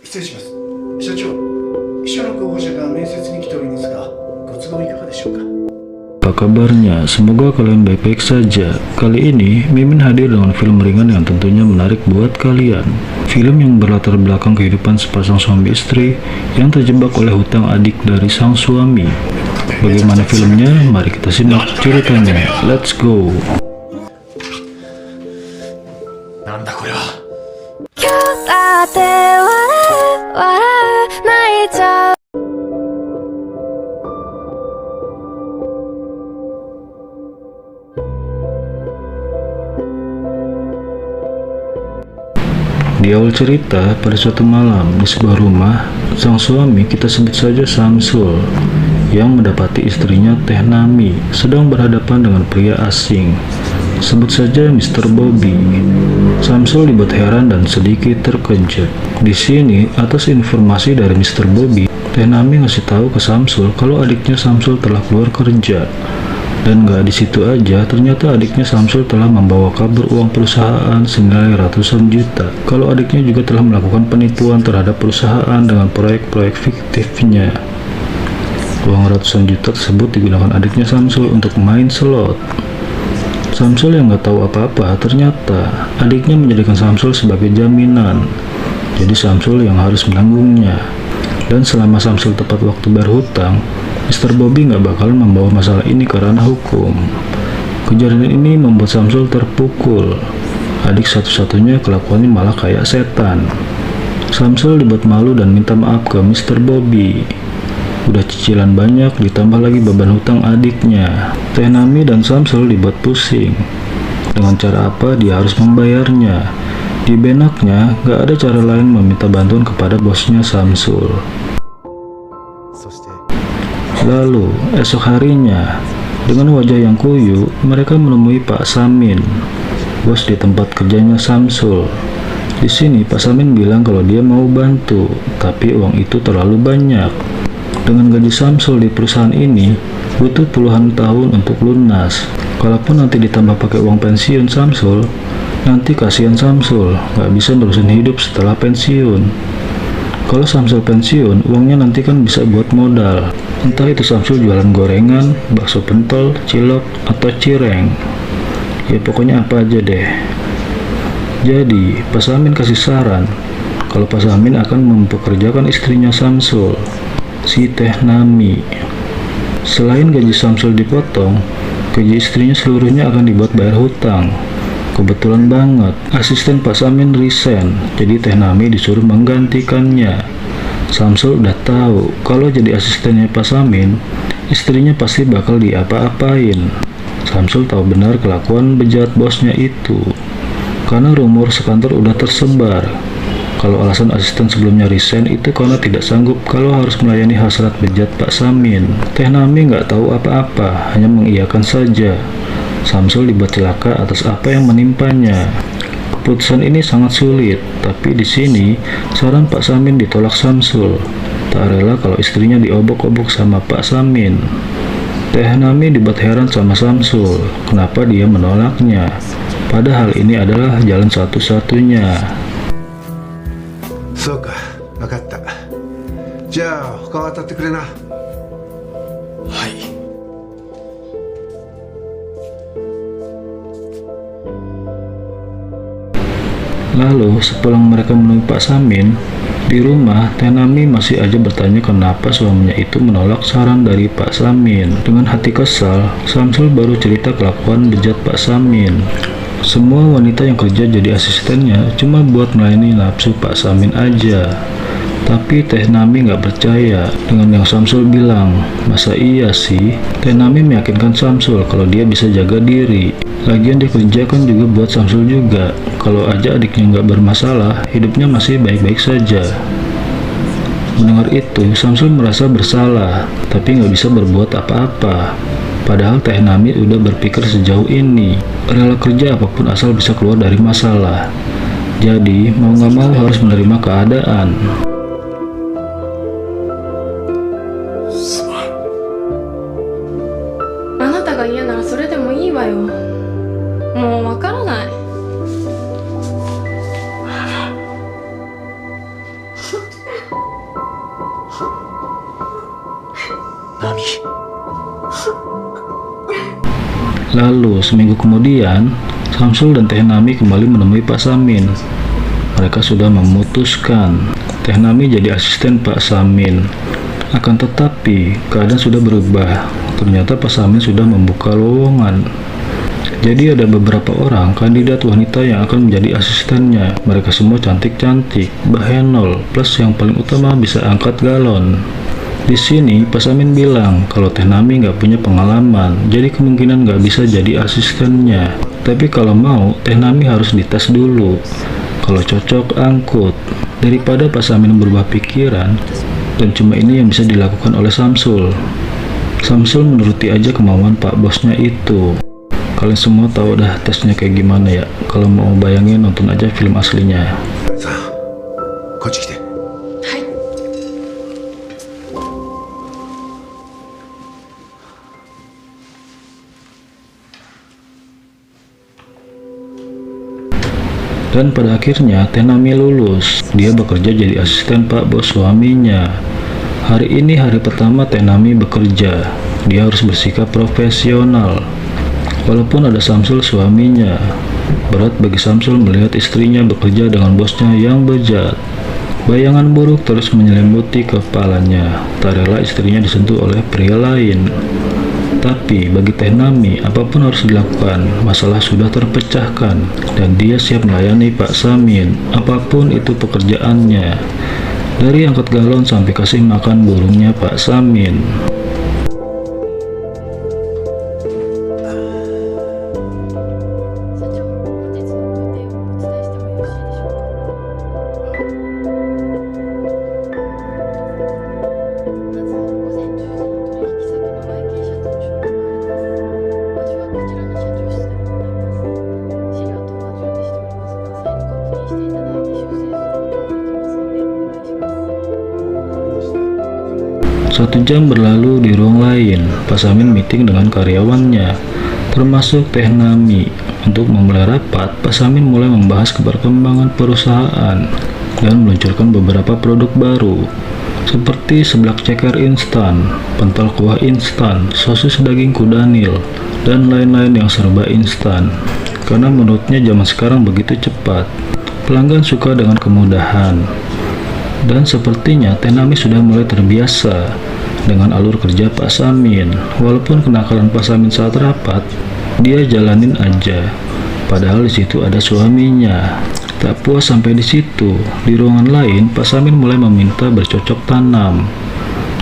失礼します。社長、秘書の候補者が面接に来ておりますが、ご都合いかがでしょうか。Apa kabarnya? Semoga kalian baik-baik saja. Kali ini, Mimin hadir dengan film ringan yang tentunya menarik buat kalian. Film yang berlatar belakang kehidupan sepasang suami istri yang terjebak oleh hutang adik dari sang suami. Bagaimana filmnya? Mari kita simak ceritanya. Let's go! なんだこれは。今日だって笑う泣いちゃう Di awal cerita, pada suatu malam di sebuah rumah, sang suami, kita sebut saja Samsul, yang mendapati istrinya Teh Nami sedang berhadapan dengan pria asing. Sebut saja Mr. Bobby. Samsul dibuat heran dan sedikit terkejut. Di sini, atas informasi dari Mr. Bobby, Teh Nami ngasih tahu ke Samsul kalau adiknya Samsul telah keluar kerja. Dan gak di situ aja, ternyata adiknya Samsul telah membawa kabur uang perusahaan senilai ratusan juta. Kalau adiknya juga telah melakukan penipuan terhadap perusahaan dengan proyek-proyek fiktifnya. Uang ratusan juta tersebut digunakan adiknya Samsul untuk main slot. Samsul yang gak tahu apa-apa, ternyata adiknya menjadikan Samsul sebagai jaminan. Jadi Samsul yang harus menanggungnya. Dan selama Samsul tepat waktu bayar hutang, Mr. Bobby gak bakal membawa masalah ini ke ranah hukum. Kejadian ini membuat Samsul terpukul. Adik satu-satunya kelakuannya malah kayak setan. Samsul dibuat malu dan minta maaf ke Mr. Bobby. Udah cicilan banyak, ditambah lagi beban hutang adiknya. Teh Nami dan Samsul dibuat pusing. Dengan cara apa dia harus membayarnya? Di benaknya, gak ada cara lain meminta bantuan kepada bosnya Samsul. Lalu, esok harinya, dengan wajah yang kuyu, mereka menemui Pak Samin, bos di tempat kerjanya Samsul. Di sini, Pak Samin bilang kalau dia mau bantu, tapi uang itu terlalu banyak. Dengan gaji Samsul di perusahaan ini, butuh puluhan tahun untuk lunas. Kalaupun nanti ditambah pakai uang pensiun Samsul, nanti kasihan Samsul, gak bisa nerusin hidup setelah pensiun. Kalau Samsul pensiun, uangnya nanti kan bisa buat modal. Entah itu Samsul jualan gorengan, bakso pentol, cilok, atau cireng. Ya pokoknya apa aja deh. Jadi, Pak Samin kasih saran, kalau Pak Samin akan mempekerjakan istrinya Samsul, si Teh Nami. Selain gaji Samsul dipotong, gaji istrinya seluruhnya akan dibuat bayar hutang. Kebetulan banget, asisten Pak Samin resign, jadi Teh Nami disuruh menggantikannya. Samsul udah tahu kalau jadi asistennya Pak Samin, istrinya pasti bakal diapa-apain. Samsul tahu benar kelakuan bejat bosnya itu, karena rumor sekantor udah tersebar. Kalau alasan asisten sebelumnya resign itu karena tidak sanggup kalau harus melayani hasrat bejat Pak Samin. Teh Nami nggak tahu apa-apa, hanya mengiyakan saja. Samsul dibuat celaka atas apa yang menimpanya. Keputusan ini sangat sulit, tapi di sini saran Pak Samin ditolak Samsul. Tak rela kalau istrinya diobok-obok sama Pak Samin. Teh Nami dibuat heran sama Samsul, kenapa dia menolaknya. Padahal ini adalah jalan satu-satunya. そうか、分かった。じゃあ他は当たってくれな。はい。Lalu, sepulang mereka menemui Pak Samin, di rumah, Teh Nami masih aja bertanya kenapa suaminya itu menolak saran dari Pak Samin. Dengan hati kesal, Samsul baru cerita kelakuan bejat Pak Samin. Semua wanita yang kerja jadi asistennya cuma buat melayani nafsu Pak Samin aja. Tapi Teh Nami nggak percaya dengan yang Samsul bilang. Masa iya sih? Teh Nami meyakinkan Samsul kalau dia bisa jaga diri. Lagian dia kerja kan juga buat Samsul juga. Kalau aja adiknya nggak bermasalah, hidupnya masih baik-baik saja. Mendengar itu, Samsul merasa bersalah, tapi nggak bisa berbuat apa-apa. Padahal Teh Nami udah berpikir sejauh ini, rela kerja apapun asal bisa keluar dari masalah. Jadi, mau nggak mau harus menerima keadaan. あなたが嫌ならそれでもいいわよ。もうわからない。Lalu seminggu kemudian, Samsul dan Teh Nami kembali menemui Pak Samin. Mereka sudah memutuskan Teh Nami jadi asisten Pak Samin. Akan tetapi keadaan sudah berubah. Ternyata Pak Samin sudah membuka lowongan. Jadi ada beberapa orang kandidat wanita yang akan menjadi asistennya. Mereka semua cantik-cantik, bahenol, plus yang paling utama bisa angkat galon. Di sini Pak Samin bilang kalau Teh Nami nggak punya pengalaman, jadi kemungkinan nggak bisa jadi asistennya. Tapi kalau mau, Teh Nami harus dites dulu. Kalau cocok, angkut. Daripada Pak Samin berubah pikiran, dan cuma ini yang bisa dilakukan oleh Samsul. Samsul menuruti aja kemauan Pak bosnya itu. Kalian semua tahu dah tesnya kayak gimana ya. Kalau mau bayangin, nonton aja film aslinya. さあ、こっち来て。 Dan pada akhirnya Teh Nami lulus. Dia bekerja jadi asisten Pak bos suaminya. Hari ini hari pertama Teh Nami bekerja. Dia harus bersikap profesional. Walaupun ada Samsul suaminya, berat bagi Samsul melihat istrinya bekerja dengan bosnya yang bejat. Bayangan buruk terus menyelimuti kepalanya. Tak rela istrinya disentuh oleh pria lain. Tapi bagi Teh Nami, apapun harus dilakukan. Masalah sudah terpecahkan dan dia siap melayani Pak Samin, apapun itu pekerjaannya. Dari angkat galon sampai kasih makan burungnya Pak Samin. Satu jam berlalu di ruang lain. Pak Samin meeting dengan karyawannya, termasuk Teh Nami. Untuk memulai rapat, Pak Samin mulai membahas perkembangan perusahaan dan meluncurkan beberapa produk baru, seperti seblak ceker instan, pentol kuah instan, sosis daging kudanil, dan lain-lain yang serba instan. Karena menurutnya zaman sekarang begitu cepat, pelanggan suka dengan kemudahan. Dan sepertinya Teh Nami sudah mulai terbiasa dengan alur kerja Pak Samin. Walaupun kenakalan Pak Samin saat rapat, dia jalanin aja. Padahal di situ ada suaminya. Tak puas sampai di situ, di ruangan lain Pak Samin mulai meminta bercocok tanam.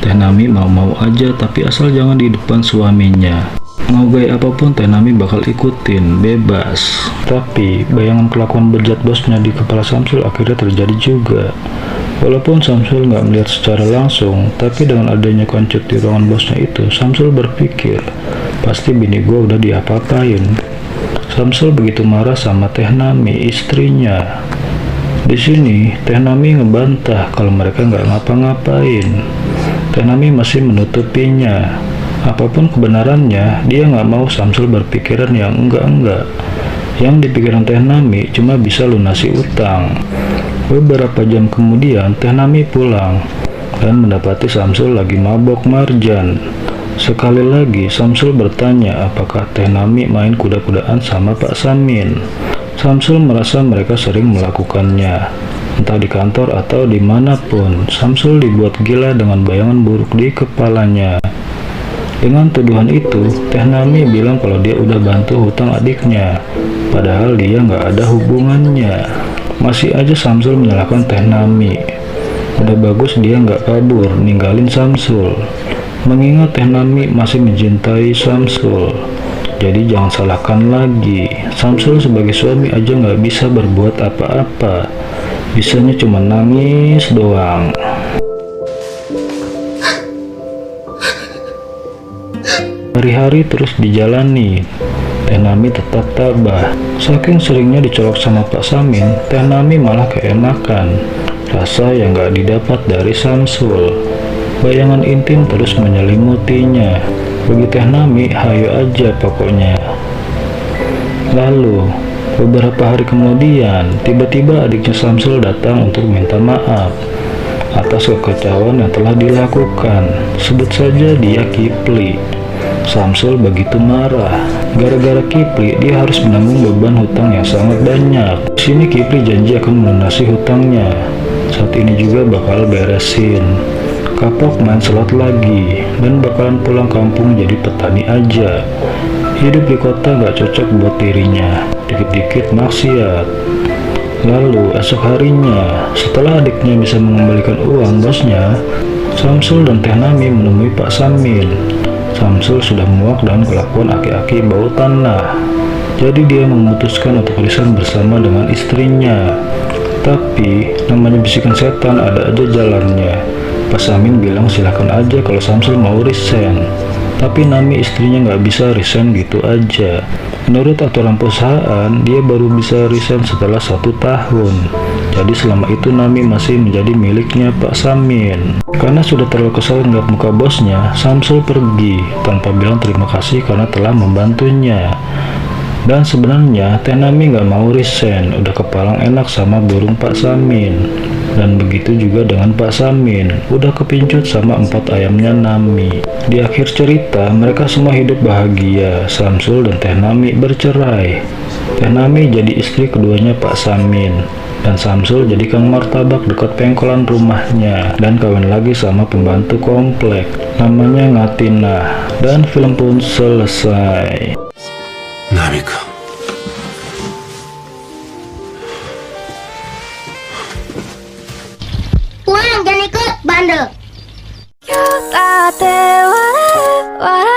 Teh Nami mau-mau aja, tapi asal jangan di depan suaminya. Mau gaya apapun Teh Nami bakal ikutin, bebas. Tapi bayangan kelakuan bejat bosnya di kepala Samsul akhirnya terjadi juga. Walaupun Samsul nggak melihat secara langsung, tapi dengan adanya koncut di ruangan bosnya itu, Samsul berpikir, pasti bini gue udah diapa-apain. Samsul begitu marah sama Teh Nami, istrinya. Di sini, Teh Nami ngebantah kalau mereka nggak ngapa-ngapain. Teh Nami masih menutupinya. Apapun kebenarannya, dia nggak mau Samsul berpikiran yang enggak-enggak. Yang di pikiran Teh Nami cuma bisa lunasi utang. Beberapa jam kemudian, Teh Nami pulang dan mendapati Samsul lagi mabok marjan. Sekali lagi, Samsul bertanya apakah Teh Nami main kuda-kudaan sama Pak Samin. Samsul merasa mereka sering melakukannya, entah di kantor atau dimanapun. Samsul dibuat gila dengan bayangan buruk di kepalanya. Dengan tuduhan itu, Teh Nami bilang kalau dia udah bantu hutang adiknya, padahal dia nggak ada hubungannya. Masih aja Samsul menyalahkan Teh Nami. Udah bagus dia nggak kabur, ninggalin Samsul. Mengingat Teh Nami masih mencintai Samsul, jadi jangan salahkan lagi. Samsul sebagai suami aja nggak bisa berbuat apa-apa. Bisanya cuma nangis doang. Hari-hari terus dijalani. Teh Nami tetap tabah. Saking seringnya dicolok sama Pak Samin, Teh Nami malah keenakan. Rasa yang gak didapat dari Samsul. Bayangan intim terus menyelimutinya. Bagi Teh Nami, hayo aja pokoknya. Lalu, beberapa hari kemudian, tiba-tiba adiknya Samsul datang untuk minta maaf atas kekacauan yang telah dilakukan. Sebut saja dia Kipli. Samsul begitu marah. Gara-gara Kipli, dia harus menanggung beban hutang yang sangat banyak. Di sini Kipli janji akan melunasi hutangnya. Saat ini juga bakal beresin. Kapok main slot lagi dan bakalan pulang kampung jadi petani aja. Hidup di kota gak cocok buat dirinya. Dikit-dikit maksiat. Lalu esok harinya, setelah adiknya bisa mengembalikan uang bosnya, Samsul dan Teh Nami menemui Pak Samin. Samsul sudah muak dengan kelakuan aki-aki bau tanah. Jadi dia memutuskan untuk resign bersama dengan istrinya. Tapi namanya bisikan setan, ada aja jalannya. Pak Samin bilang silahkan aja kalau Samsul mau resign. Tapi Nami istrinya nggak bisa resign gitu aja. Menurut aturan perusahaan, dia baru bisa resign setelah 1 tahun. Jadi selama itu Nami masih menjadi miliknya Pak Samin. Karena sudah terlalu kesal ngeliat muka bosnya, Samsul pergi tanpa bilang terima kasih karena telah membantunya. Dan sebenarnya Teh Nami nggak mau resign, udah kepalang enak sama burung Pak Samin. Dan begitu juga dengan Pak Samin, udah kepincut sama 4 ayamnya Nami. Di akhir cerita, mereka semua hidup bahagia. Samsul dan Teh Nami bercerai. Teh Nami jadi istri keduanya Pak Samin. Dan Samsul jadi kang martabak dekat pengkolan rumahnya. Dan kawin lagi sama pembantu komplek. Namanya Ngatina. Dan film pun selesai. Nami-kun. Pulang, jangan ikut bandel. Yuk ate wara wara